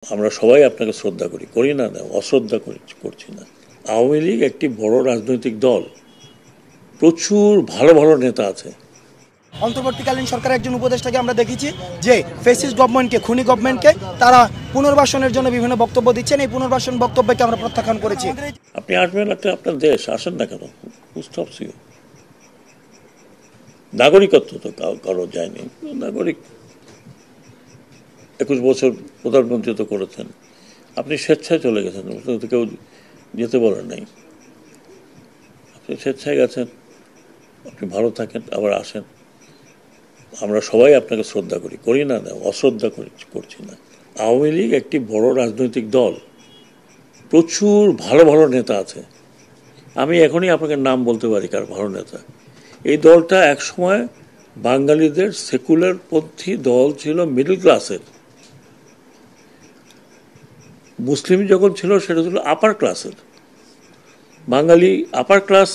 আমরা সবাই আপনাকে শ্রদ্ধা করি, করি না, না অশ্রদ্ধা করছি না। আওয়ামী লীগ একটি বড় রাজনৈতিক দল, প্রচুর ভালো ভালো নেতা আছে। অন্তর্বর্তীকালীন সরকারের একজন উপদেষ্টাকে আমরা দেখেছি যে ফ্যাসিস্ট গভর্নমেন্টকে, খুনি গভর্নমেন্টকে তারা পুনর্বাসনের জন্য বিভিন্ন বক্তব্য দিচ্ছেন। এই পুনর্বাসন বক্তব্যকে আমরা প্রত্যাখ্যান করেছি। আপনি আসবেন, একটা আপনার দেশ, আসেন না কেন? নাগরিকত্ব তো কারো যায়নি। নাগরিক 21 বছর প্রধানমন্ত্রী তো করেছেন, আপনি স্বেচ্ছায় চলে গেছেন, কেউ যেতে বলেন নাই। আপনি স্বেচ্ছায় গেছেন, আপনি ভালো থাকেন, আবার আসেন। আমরা সবাই আপনাকে শ্রদ্ধা করি, করি না, না অশ্রদ্ধা করছি না। আওয়ামী লীগ একটি বড় রাজনৈতিক দল, প্রচুর ভালো ভালো নেতা আছে। আমি এখনই আপনাকে নাম বলতে পারি কার ভালো নেতা। এই দলটা একসময় বাঙালিদের সেকুলার পন্থী দল ছিল, মিডল ক্লাসের। মুসলিম যখন ছিল সেটা ছিল আপার ক্লাসের। বাঙালি আপার ক্লাস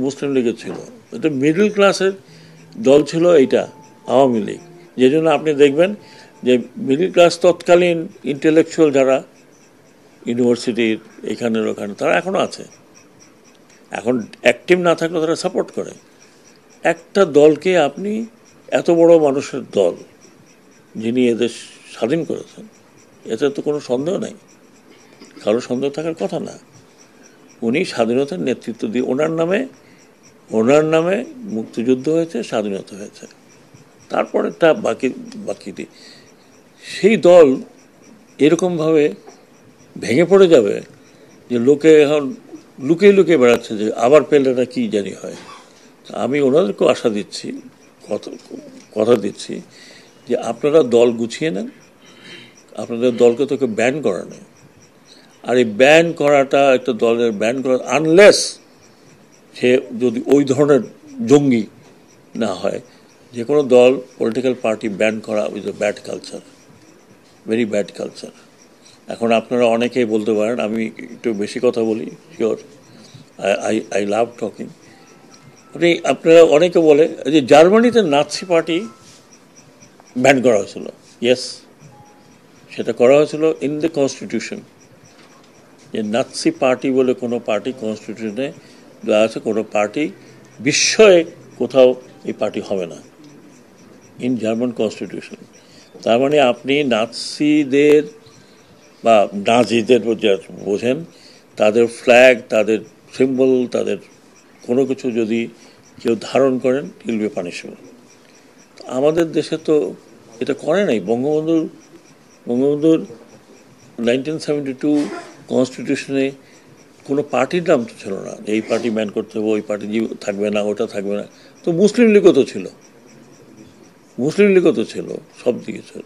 মুসলিম লীগের ছিল, এটা মিডল ক্লাসের দল ছিল এইটা আওয়ামী লীগ। যে জন্য আপনি দেখবেন যে মিডল ক্লাস তৎকালীন ইন্টেলেকচুয়াল যারা ইউনিভার্সিটির এখানের ওখানে, তারা এখনও আছে। এখন অ্যাক্টিভ না থাকলে তারা সাপোর্ট করে। একটা দলকে আপনি, এত বড় মানুষের দল যিনি এদেশ স্বাধীন করেছেন, এতে তো কোনো সন্দেহ নাই, কারো সন্দেহ থাকার কথা না। উনি স্বাধীনতার নেতৃত্ব দিয়ে, ওনার নামে মুক্তিযুদ্ধ হয়েছে, স্বাধীনতা হয়েছে। তারপরেরটা বাকি সেই দল এরকমভাবে ভেঙে পড়ে যাবে যে লোকে এখন লুকিয়ে লুকিয়ে বেড়াচ্ছে যে আবার পেলে না কি জানি হয়। আমি ওনাদেরকেও আশা দিচ্ছি, কথা দিচ্ছি যে আপনারা দল গুছিয়ে নেন। আপনাদের দলকে তো কেউ ব্যান করা নেই। আর এই ব্যান করাটা, একটা দলের ব্যান করা, আনলেস সে যদি ওই ধরনের জঙ্গি না হয়, যে কোনো দল, পলিটিক্যাল পার্টি ব্যান করা is a bad culture, very bad culture. এখন আপনারা অনেকেই বলতে পারেন আমি একটু বেশি কথা বলি, শিওর, আই লাভ টকিং। আপনারা অনেকে বলে যে জার্মানিতে নাৎসি পার্টি ব্যান করা হয়েছিল। ইয়েস, সেটা করা হয়েছিল ইন দ্য কনস্টিটিউশন, যে নাৎসি পার্টি বলে কোনো পার্টি কনস্টিটিউশনে দেওয়া আছে, কোনো পার্টি বিস্ময়ে কোথাও এই পার্টি হবে না, ইন জার্মান কনস্টিটিউশন। তার মানে আপনি নাৎসিদের বা নাজিদের বোঝেন, তাদের ফ্ল্যাগ, তাদের সিম্বল, তাদের কোনো কিছু যদি কেউ ধারণ করেন, উইল বি পানিশেবল। আমাদের দেশে তো এটা করে নাই। বঙ্গবন্ধুর 1972 কনস্টিটিউশনে কোনো পার্টির নাম তো ছিল না, এই পার্টি ব্যান করতে হবে, ওই পার্টি থাকবে না, ওটা থাকবে না। তো মুসলিম লীগও তো ছিল, সব দিকে ছিল।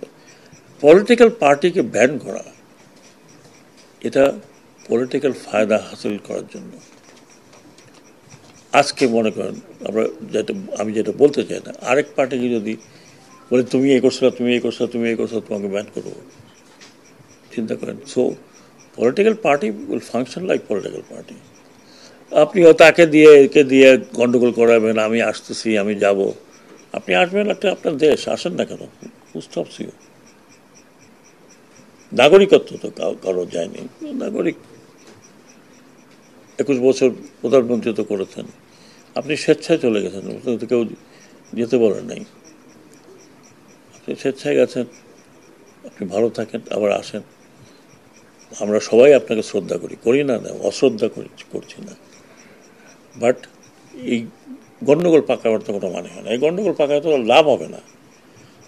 পলিটিক্যাল পার্টিকে ব্যান করা, এটা পলিটিক্যাল ফায়দা হাসিল করার জন্য। আজকে মনে করেন আমি যেটা বলতে চাই না, আরেক পার্টিকে যদি বলে তুমি এই করছো, তোমাকে ব্যান করবো, চিন্তা করেন। So political party will function like political party. আপনিও তাকে দিয়ে একে দিয়ে গন্ডগোল করাবেন, আমি আসতেছি, আমি যাব। আপনি আসবেন, একটা আপনার দেশ, আসেন না কেন? নাগরিকত্ব তো কারো যায়নি। নাগরিক 21 বছর প্রধানমন্ত্রী তো করেছেন, আপনি স্বেচ্ছায় চলে গেছেন, কেউ যেতে বলেন নাই। আপনি স্বেচ্ছায় গেছেন, আপনি ভালো থাকেন, আবার আসেন। আমরা সবাই আপনাকে শ্রদ্ধা করি, করি না, না অশ্রদ্ধা করছি না। বাট এই গণ্ডগোল পাকাবার তো কোনো মানে হয় না। এই গণ্ডগোল পাকায় তো লাভ হবে না,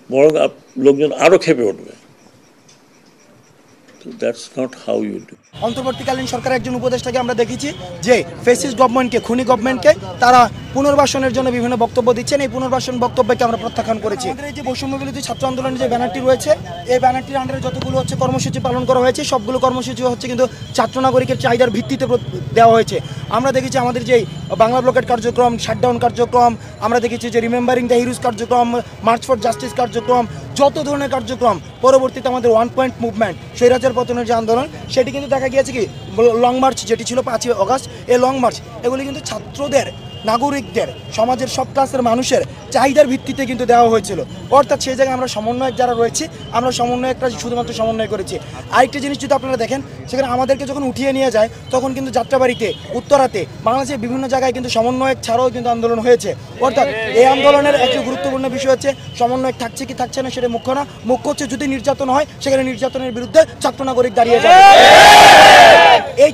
বরং লোকজন আরও খেপে উঠবে। That's not how you do. অন্তর্বর্তীকালীন সরকারের একজন উপদেষ্টাকে আমরা দেখেছি যে ফ্যাসিস্ট গভর্নমেন্টকে, খুনি গভর্নমেন্টকে তারা পুনর্বাসনের জন্য বিভিন্ন বক্তব্য দিচ্ছেন। এই পুনর্বাসন বক্তব্যকে আমরা প্রত্যাখ্যান করেছি। এই যে বৈষম্য বিরোধী ছাত্র আন্দোলনের যে ব্যানারটি রয়েছে, এই ব্যানারটির আন্ডারে যতগুলো কর্মসূচি পালন করা হয়েছে, সবগুলো কর্মসূচি কিন্তু ছাত্র নাগরিকের চাহিদার ভিত্তিতে দেওয়া হয়েছে। আমরা দেখেছি আমাদের যে বাংলা ব্লকেট কার্যক্রম, শাটডাউন কার্যক্রম, আমরা দেখেছি যে রিমেম্বারিং দ্য হিরোজ কার্যক্রম, মার্চ ফর জাস্টিস কার্যক্রম, যত ধরনের কার্যক্রম। পরবর্তীতে আমাদের 1 পয়েন্ট মুভমেন্ট, স্বৈরাচার পতনের যে আন্দোলন, সেটি কিন্তু দেখা গিয়েছে কি লং মার্চ যেটি ছিল 5ই অগাস্ট, এই লং মার্চ এগুলি কিন্তু ছাত্রদের নাগরিকদের, সমাজের সব ক্লাসের মানুষের চাহিদার ভিত্তিতে কিন্তু দেওয়া হয়েছিল। অর্থাৎ সেই জায়গায় আমরা সমন্বয়ক যারা রয়েছি, আমরা সমন্বয়করা শুধুমাত্র সমন্বয় করেছি। আরেকটি জিনিস যদি আপনারা দেখেন, সেখানে আমাদেরকে যখন উঠিয়ে নিয়ে যায় তখন কিন্তু যাত্রাবাড়িতে, উত্তরাতে, বাংলাদেশের বিভিন্ন জায়গায় কিন্তু সমন্বয়ক ছাড়াও কিন্তু আন্দোলন হয়েছে। অর্থাৎ এই আন্দোলনের একটি গুরুত্বপূর্ণ বিষয় হচ্ছে সমন্বয়ক থাকছে কি থাকছে না সেটা মুখ্য না, মুখ্য হচ্ছে যদি নির্যাতন হয় সেখানে নির্যাতনের বিরুদ্ধে ছাত্র নাগরিক দাঁড়িয়ে যাবে। এই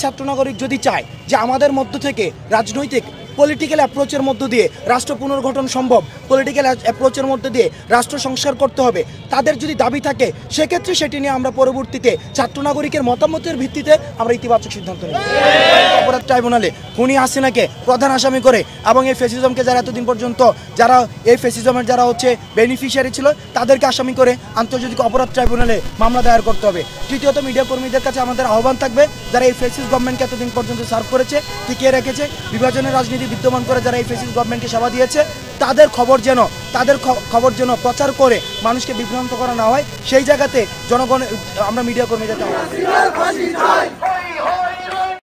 ছাত্র নাগরিক যদি চায় যে আমাদের মধ্য থেকে রাজনৈতিক পলিটিক্যাল অ্যাপ্রোচের মধ্য দিয়ে রাষ্ট্র পুনর্গঠন সম্ভব, পলিটিক্যাল অ্যাপ্রোচের মধ্যে দিয়ে রাষ্ট্র সংস্কার করতে হবে, তাদের যদি দাবি থাকে, সেক্ষেত্রে সেটি নিয়ে আমরা পরবর্তীতে ছাত্র নাগরিকের মতামতের ভিত্তিতে আমরা ইতিবাচক সিদ্ধান্ত নেব। অপরাধ ট্রাইব্যুনালে খুনি হাসিনাকে প্রধান আসামি করে এবং এই ফ্যাসিজমকে যারা এতদিন পর্যন্ত যারা এই ফ্যাসিজমের যারা হচ্ছে বেনিফিশিয়ারি ছিল তাদেরকে আসামি করে আন্তর্জাতিক অপরাধ ট্রাইব্যুনালে মামলা দায়ের করতে হবে। তৃতীয়ত, মিডিয়া কর্মীদের কাছে আমাদের আহ্বান থাকবে, যারা এই ফ্যাসিস্ট গভর্নমেন্টকে এতদিন পর্যন্ত সার্ভ করেছে, টিকিয়ে রেখেছে, বিভাজনের রাজনীতি বিদ্যমান করে যারা এই ফ্যাসিস্ট গভর্নমেন্টকে সেবা দিয়েছে, তাদের খবর যেন প্রচার করে মানুষকে বিভ্রান্ত করা না হয়, সেই জায়গাতে জনগণ আমরা মিডিয়া কর্মীদের